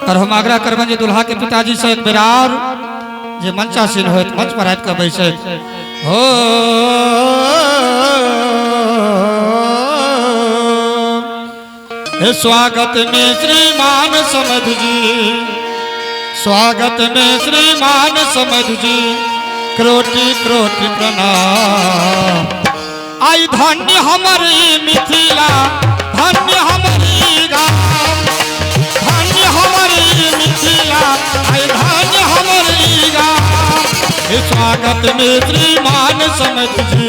और हम आग्रह करबन जे दुल्हा के पिताजी से एक बेर और जे मंचासीन होत मंच पर आबि के बैसे हो हे स्वागत में श्रीमान समध जी, स्वागत में श्रीमान समध जी, कोटि कोटि प्रणाम। आई धन्य हमारी मिथिला, धन्य हमारी गाँव, धन्य हमारी मिथिला, आई धन्य हमारी गाँव। हे स्वागत में श्रीमान समध जी,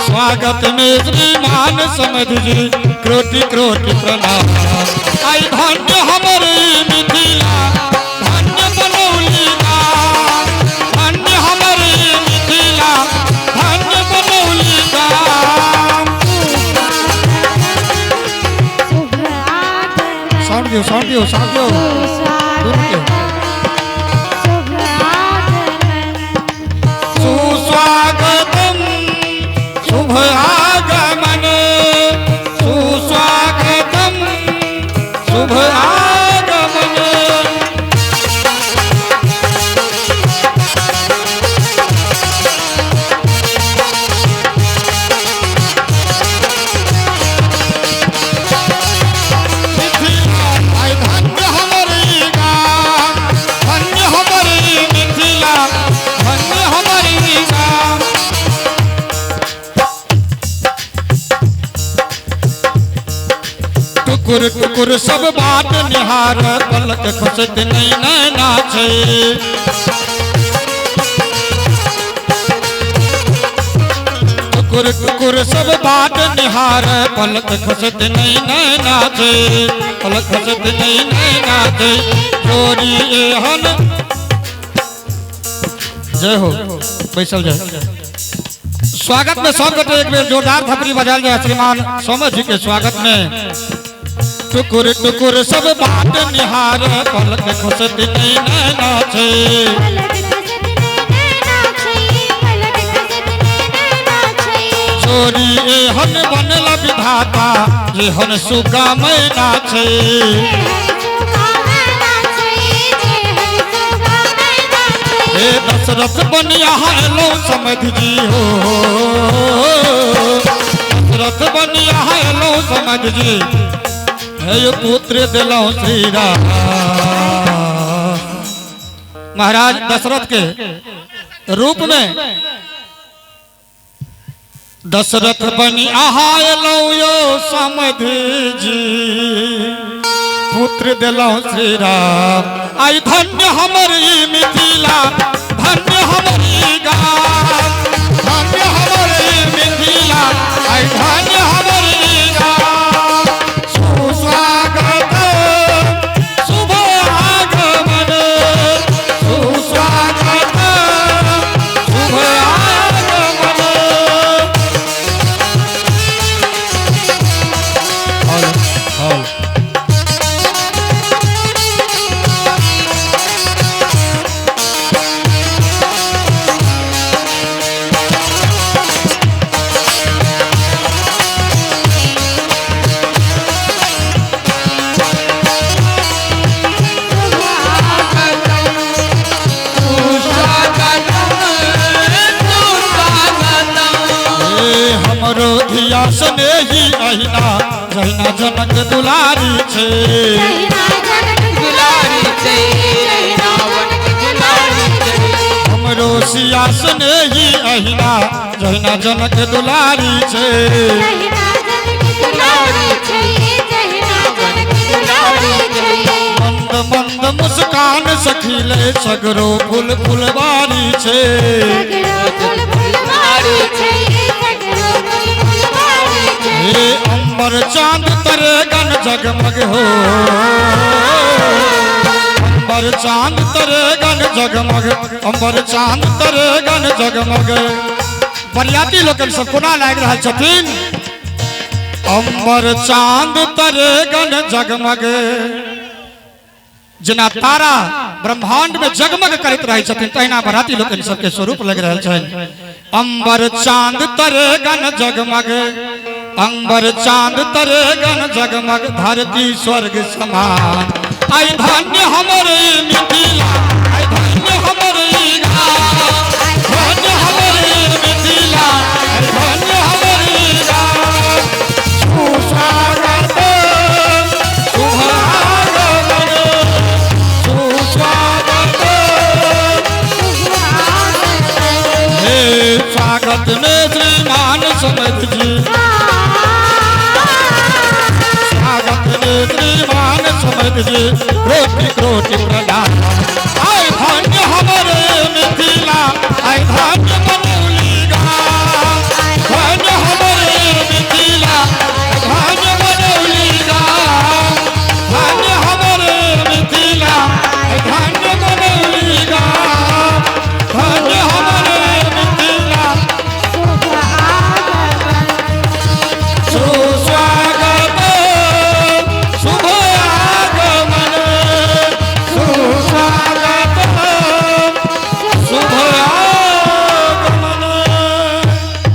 स्वागत में श्रीमान समध जी, कोटि कोटि प्रणाम। आई धन्य हमारी मिथिला, धन्य बनौली गाँव, धन्य हमारी मिथिला, धन्य बनौली गाँव। साउंड दियो साउंड दियो साउंड दियो सुस्वागतम शुभ आगमन, सुस्वागतम शुभ आगमन। मिथिला आई धन्य हमारी गाँव, धन्य हमारी मिथिला, धन्य हमारी गाँव। टुकुर टुकुर सब बात निहार, पलक खुशत नहीं नैना छे। टुकुर टुकुर सब बात निहार, पलक खुशत नहीं नैना छे, पलक खुशत नहीं नैना छे। चोरी एहन जय हो बैसल जाए। स्वागत में सब गोटे एक बेर जोरदार थपड़ी बजाल जाए श्रीमान समध जी के स्वागत में। टुकुर टुकुर सब बात निहार, पलक खुशत नहीं नैना छे। चोरी एहन बनल विधाता, जेहन सुगा मैना छे। हे दशरथ बनिया लो समध जी हो, दशरथ बनिया लो समध जी, हे पुत्र दिलो श्री राम। महाराज दशरथ के रूप में दशरथ बनी आहाय लो यो समध जी, पुत्र दिलो श्री राम। आई धन्य हमारी मिथिला, धन्य हमारी गाँव, धन्य हमारी मिथिला, आई धन्य हमारी गाँव। सुस्वागत शुभ आगमन, सुस्वागत शुभ आगमन। सने ही अहिना जहिना जनक दुलारी छे, हमरो सिया सने ही अहिना जहिना जनक दुलारी छे। मंद मंद मुस्कान सखीले सगरो फूल फुलवारी छे। हे अंबर चांद तरे गन जगमग हो, अंबर चांद तरे गन जगमग, अंबर चांद तरे गन जगमग। बरियाती लोकन सब कोना लाग रहल छथिन। अंबर चांद तरे गन जगमग, जना तारा ब्रह्मांड में जगमग करत रहे छथिन, तहिना बराती लोकन सबके स्वरूप लग रहल छनि। अंबर चांद तरे गन जगमग, अंबर चांद तरे गन जगमग धरती स्वर्ग समान। आई धन्य हमरे मिथिला, आई धन्य हमरे गाँव, धन्य हमरे मिथिला, आई धन्य हमरे गाँव। सुस्वागत सुभागमन, सुस्वागत हे स्वागत में श्रीमान समझ जी, स्वागत में श्रीमान समझ जी, रोटी रोटी